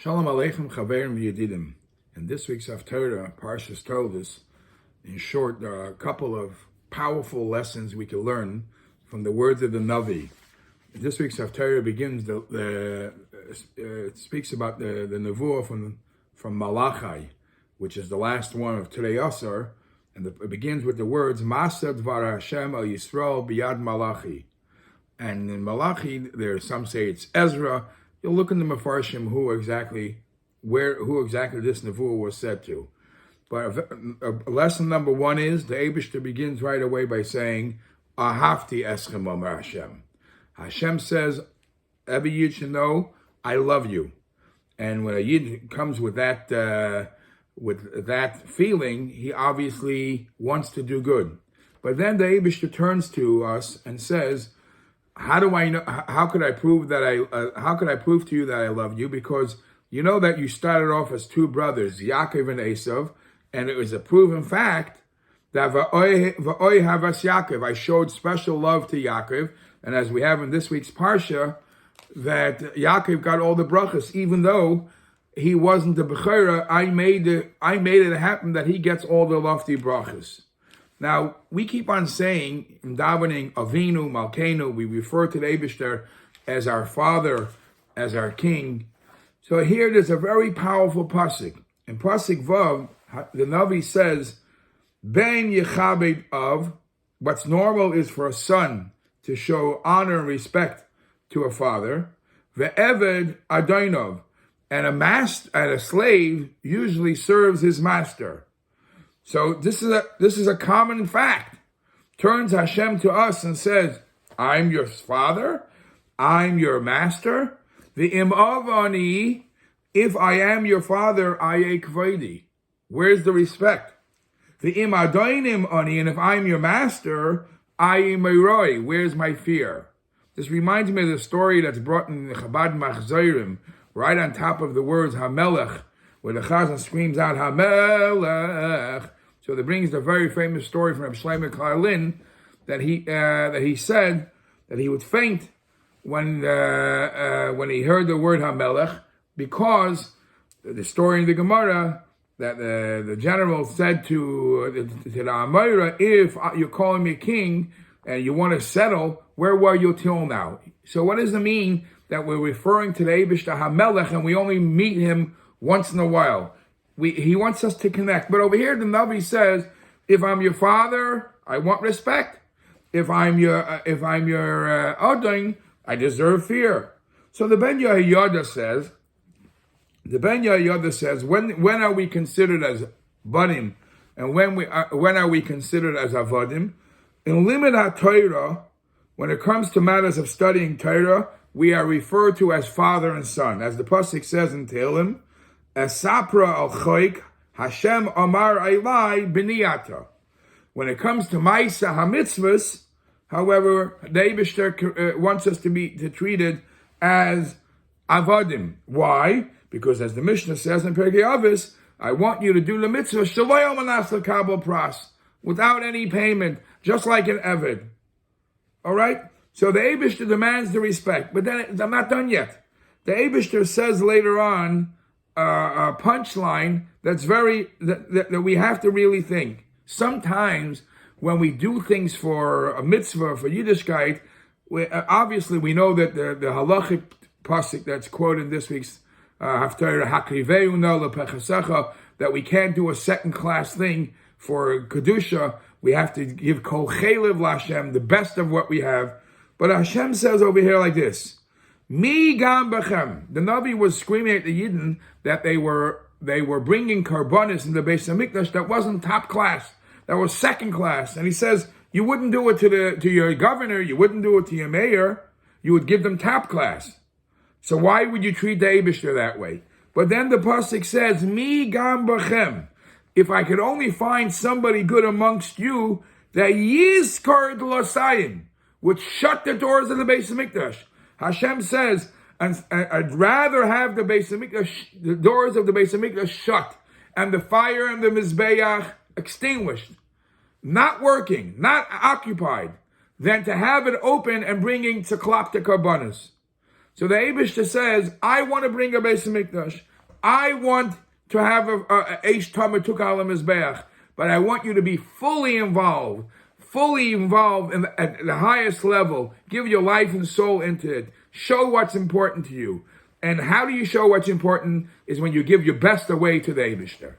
Shalom Aleichem Chaverim Yedidim. In this week's Haftarah, Parshas Toldos, in short, there are a couple of powerful lessons we can learn from the words of the Navi. This week's Haftarah begins, it speaks about the Nevuah from Malachi, which is the last one of Terei Asar, and it begins with the words, Masa Dvar Hashem al Yisrael biyad Malachi. And in Malachi, some say it's Ezra. You'll look in the Mefarshim who exactly this Nevuah was said to. But lesson number one is, the Eibishter begins right away by saying, Ahavti eschem omer Hashem. Hashem says, every Yid should know, I love you. And when a Yid comes with that feeling, he obviously wants to do good. But then the Eibishter turns to us and says, how do I know? How could I prove that how could I prove to you that I love you? Because you know that you started off as two brothers, Yaakov and Esav, and it was a proven fact that v'oi havas Yaakov. I showed special love to Yaakov, and as we have in this week's parsha, that Yaakov got all the brachas, even though he wasn't the bechira. I made it happen that he gets all the lofty brachas. Now, we keep on saying, in davening, Avinu, Malkeinu, we refer to the Eibishter as our Father, as our King. So here there's a very powerful pasuk. In pasuk Vav, the Navi says, Ben Yechabed Av, what's normal is for a son to show honor and respect to a father, Ve'eved Adainov, and a slave usually serves his master. So this is a common fact. Turns Hashem to us and says, I'm your father, I'm your master. The imav ani, if I am your father, aye kvodi. Where's the respect? The imadainim ani, and if I'm your master, aye meiroi. Where's my fear? This reminds me of the story that's brought in the Chabad Machzorim, right on top of the words Hamelech, where the Chazan screams out, Hamelech. So that brings the very famous story from Reb Shlomo Karlin that he said that he would faint when he heard the word Hamelech, because the story in the Gemara that the general said to the Amora, if you're calling me king and you want to settle, where were you till now? So what does it mean that we're referring to the Eibishter Hamelech and we only meet him once in a while? He wants us to connect. But over here, the Navi says, if I'm your father, I want respect. If I'm your Adon, I deserve fear. So the Ben Yehoyada says, when are we considered as Banim? And when are we considered as Avadim? In Limud HaTorah, when it comes to matters of studying Torah, we are referred to as father and son. As the Pasuk says in Tehillim, Esapra al choik, Hashem Amar Eilai B'niyata. When it comes to Maisa HaMitzvahs, however, the Eibishter wants us to be treated as Avadim. Why? Because as the Mishnah says in Perkei Avos, I want you to do the mitzvah Shaloyom Manas L'Kabel Pras, without any payment, just like an Eved. All right? So the Eibishter demands the respect, but then I'm not done yet. The Eibishter says later on, a punchline that we have to really think. Sometimes when we do things for a mitzvah, for Yiddishkeit, obviously we know that the halachic pasuk that's quoted in this week's Haftarah, Hakriveu no lepechasecha, that we can't do a second-class thing for Kedusha. We have to give kol chelev l'Hashem, the best of what we have. But Hashem says over here like this, Mi gam b'chem. The Navi was screaming at the Yidden that they were bringing karbonis in the Beis Hamikdash that wasn't top class, that was second class. And he says, you wouldn't do it to your governor, you wouldn't do it to your mayor, you would give them top class. So why would you treat the Eibishter that way? But then the pasuk says, Mi gam b'chem. If I could only find somebody good amongst you, that yizkar l'sayim, would shut the doors of the Beis Hamikdash. Hashem says, I'd rather have the doors of the Beis Hamikdash shut, and the fire and the Mizbeach extinguished, not working, not occupied, than to have it open and bringing tzaklap to karbanos. So the Eibishter says, I want to bring a Beis Hamikdash. I want to have a Eish Tamar Tuk Ala Mizbeach, but I want you to be fully involved at the highest level. Give your life and soul into it. Show what's important to you. And how do you show what's important is when you give your best away to the Eibishter.